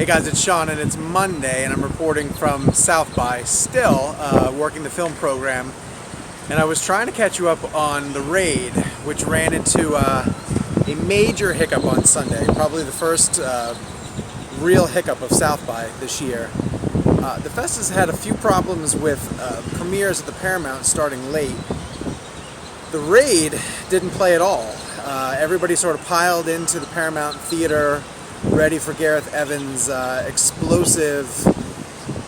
Hey guys, it's Sean and it's Monday and I'm reporting from South by, still working the film program, and I was trying to catch you up on The Raid, which ran into a major hiccup on Sunday, probably the first real hiccup of South by this year. The fest has had a few problems with premieres at the Paramount starting late. The Raid didn't play at all. Everybody sort of piled into the Paramount Theater ready for Gareth Evans' explosive,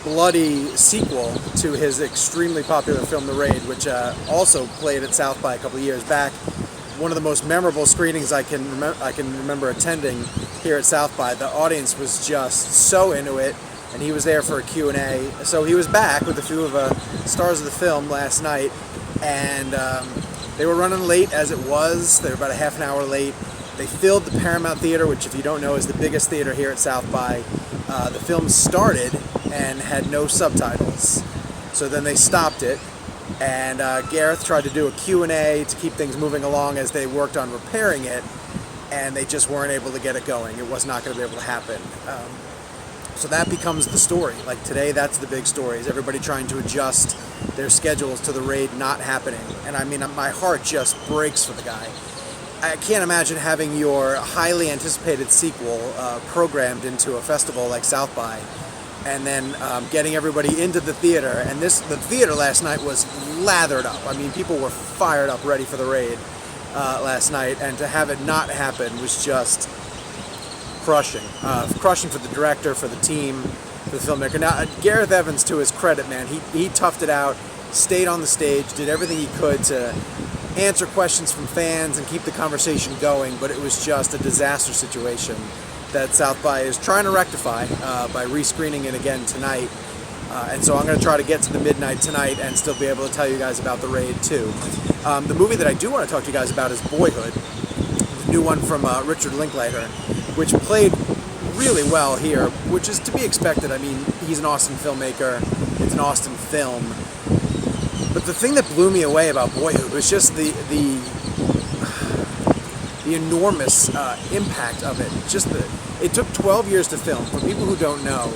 bloody sequel to his extremely popular film The Raid, which also played at South by a couple of years back. One of the most memorable screenings I can remember attending here at South by. The audience was just so into it, and he was there for a Q&A. So he was back with a few of the stars of the film last night, and they were running late as it was. They were about a half an hour late. They filled the Paramount Theater, which, if you don't know, is the biggest theater here at South by. The film started and had no subtitles, so then they stopped it, and Gareth tried to do a Q&A to keep things moving along as they worked on repairing it, and they just weren't able to get it going. It was not going to be able to happen. So that becomes the story. Like today, that's the big story, is everybody trying to adjust their schedules to The Raid not happening. And I mean, my heart just breaks for the guy. I can't imagine having your highly anticipated sequel programmed into a festival like South by, and then getting everybody into the theater. And the theater last night was lathered up. I mean, people were fired up, ready for The Raid last night, and to have it not happen was just crushing. Crushing for the director, for the team, for the filmmaker. Now, Gareth Evans, to his credit, man, he toughed it out, stayed on the stage, did everything he could to answer questions from fans and keep the conversation going, but it was just a disaster situation that South by is trying to rectify by rescreening it again tonight. And so I'm going to try to get to the midnight tonight and still be able to tell you guys about The Raid too. The movie that I do want to talk to you guys about is Boyhood, the new one from Richard Linklater, which played really well here, which is to be expected. I mean, he's an Austin filmmaker, it's an Austin film. But the thing that blew me away about Boyhood was just the enormous impact of it. It took 12 years to film. For people who don't know,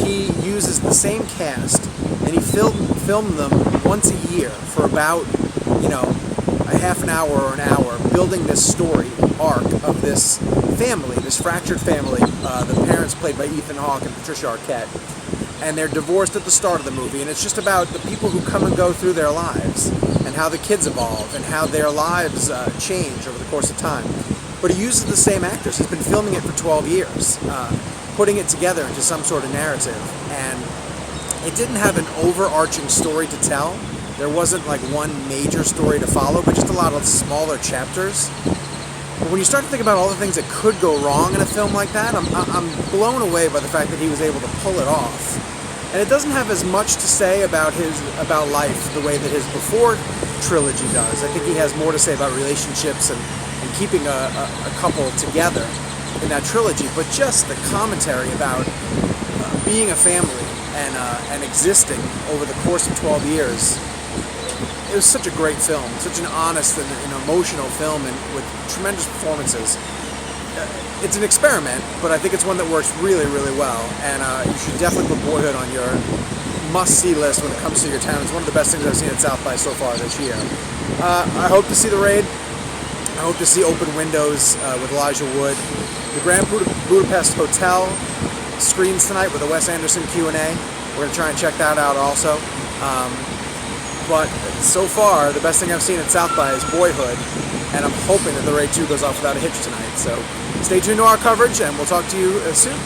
he uses the same cast, and he filmed them once a year for about, a half an hour or an hour, building this story arc of this family, this fractured family. The parents played by Ethan Hawke and Patricia Arquette. And they're divorced at the start of the movie, and it's just about the people who come and go through their lives, and how the kids evolve, and how their lives change over the course of time. But he uses the same actors. He's been filming it for 12 years, putting it together into some sort of narrative. And it didn't have an overarching story to tell. There wasn't like one major story to follow, but just a lot of smaller chapters. But when you start to think about all the things that could go wrong in a film like that, I'm blown away by the fact that he was able to pull it off. And it doesn't have as much to say about life the way that his Before trilogy does. I think he has more to say about relationships and keeping a couple together in that trilogy. But just the commentary about being a family and existing over the course of 12 years. It was such a great film, such an honest and emotional film, and with tremendous performances. It's an experiment, but I think it's one that works really, really well, and you should definitely put Boyhood on your must-see list when it comes to your town. It's one of the best things I've seen at South by so far this year. I hope to see The Raid. I hope to see Open Windows with Elijah Wood. The Grand Budapest Hotel screens tonight with a Wes Anderson Q&A. We're going to try and check that out also. But so far, the best thing I've seen at South by is Boyhood, and I'm hoping that The Raid 2 goes off without a hitch tonight. So stay tuned to our coverage, and we'll talk to you soon.